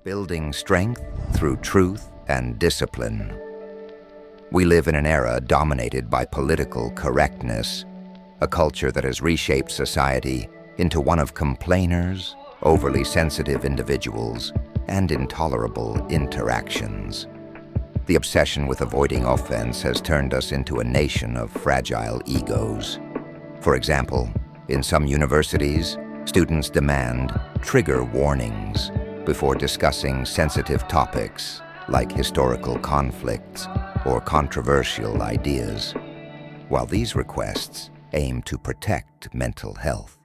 Building strength through truth and discipline. We live in an era dominated by political correctness, a culture that has reshaped society into one of complainers, overly sensitive individuals, and intolerable interactions. The obsession with avoiding offense has turned us into a nation of fragile egos. For example, in some universities, students demand trigger warnings before discussing sensitive topics like historical conflicts or controversial ideas. While these requests aim to protect mental health,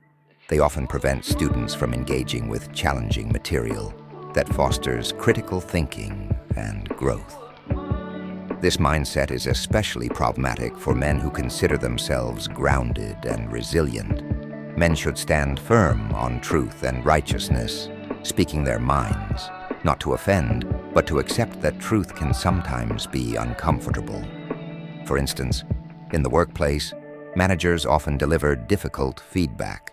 they often prevent students from engaging with challenging material that fosters critical thinking and growth. This mindset is especially problematic for men who consider themselves grounded and resilient. Men should stand firm on truth and righteousness, speaking their minds, not to offend, but to accept that truth can sometimes be uncomfortable. For instance, in the workplace, managers often deliver difficult feedback.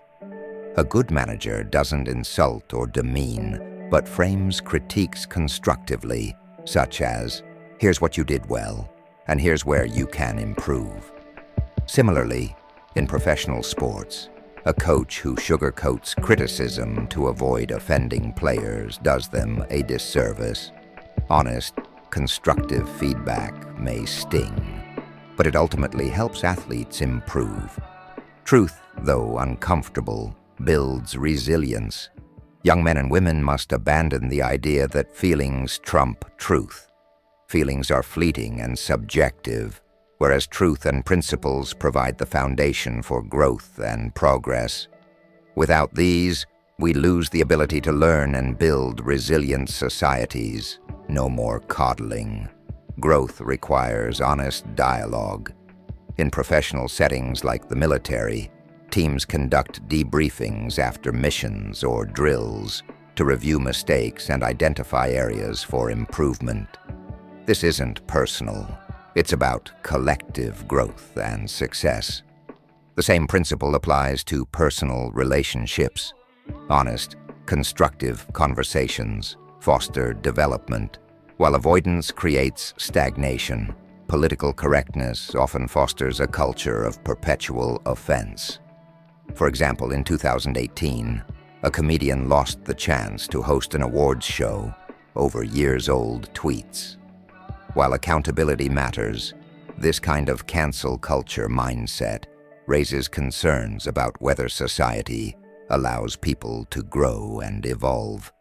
A good manager doesn't insult or demean, but frames critiques constructively, such as, "Here's what you did well, and here's where you can improve." Similarly, in professional sports, a coach who sugarcoats criticism to avoid offending players does them a disservice. Honest, constructive feedback may sting, but it ultimately helps athletes improve. Truth, though uncomfortable, builds resilience. Young men and women must abandon the idea that feelings trump truth. Feelings are fleeting and subjective, whereas truth and principles provide the foundation for growth and progress. Without these, we lose the ability to learn and build resilient societies. No more coddling. Growth requires honest dialogue. In professional settings like the military, teams conduct debriefings after missions or drills to review mistakes and identify areas for improvement. This isn't personal. It's about collective growth and success. The same principle applies to personal relationships. Honest, constructive conversations foster development, while avoidance creates stagnation. Political correctness often fosters a culture of perpetual offense. For example, in 2018, a comedian lost the chance to host an awards show over years-old tweets. While accountability matters, this kind of cancel culture mindset raises concerns about whether society allows people to grow and evolve.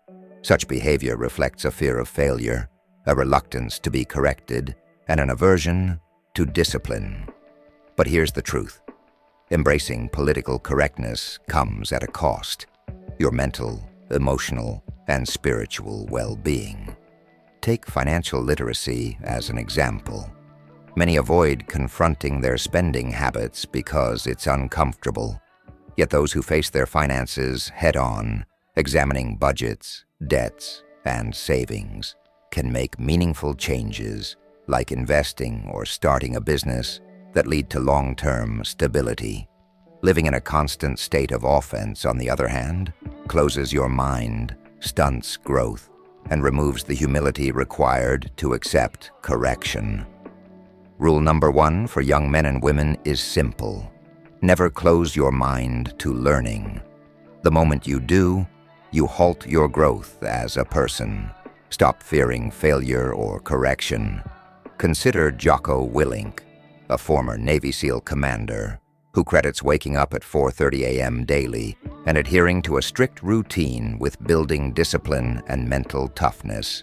Such behavior reflects a fear of failure, a reluctance to be corrected, and an aversion to discipline. But here's the truth. Embracing political correctness comes at a cost: your mental, emotional, and spiritual well-being. Take financial literacy as an example. Many avoid confronting their spending habits because it's uncomfortable. Yet those who face their finances head-on, examining budgets, debts, and savings, can make meaningful changes, like investing or starting a business, that lead to long-term stability. Living in a constant state of offense, on the other hand, closes your mind, stunts growth, and removes the humility required to accept correction. Rule number 1 for young men and women is simple. Never close your mind to learning. The moment you do, you halt your growth as a person. Stop fearing failure or correction. Consider Jocko Willink, a former Navy SEAL commander, who credits waking up at 4:30 a.m. daily and adhering to a strict routine with building discipline and mental toughness.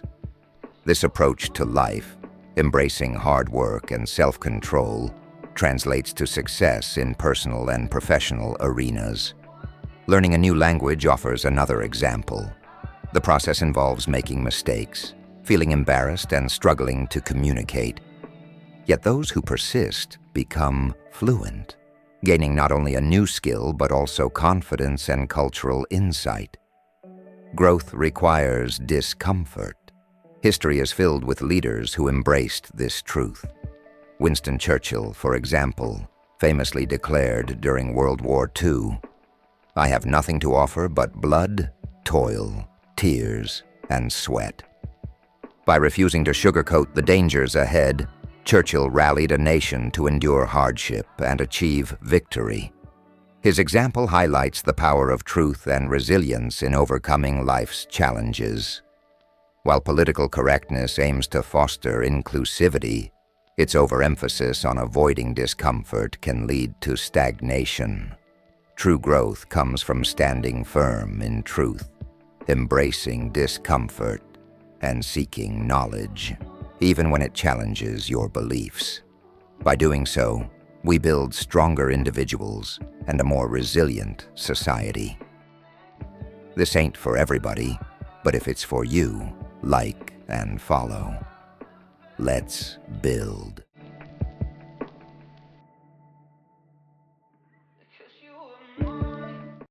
This approach to life, embracing hard work and self-control, translates to success in personal and professional arenas. Learning a new language offers another example. The process involves making mistakes, feeling embarrassed, and struggling to communicate. Yet those who persist become fluent, gaining not only a new skill but also confidence and cultural insight. Growth requires discomfort. History is filled with leaders who embraced this truth. Winston Churchill, for example, famously declared during World War II, "I have nothing to offer but blood, toil, tears, and sweat. By refusing to sugarcoat the dangers ahead, Churchill rallied a nation to endure hardship and achieve victory. His example highlights the power of truth and resilience in overcoming life's challenges. While political correctness aims to foster inclusivity, its overemphasis on avoiding discomfort can lead to stagnation. True growth comes from standing firm in truth, embracing discomfort, and seeking knowledge, even when it challenges your beliefs. By doing so, we build stronger individuals and a more resilient society. This ain't for everybody, but if it's for you, like and follow. Let's build.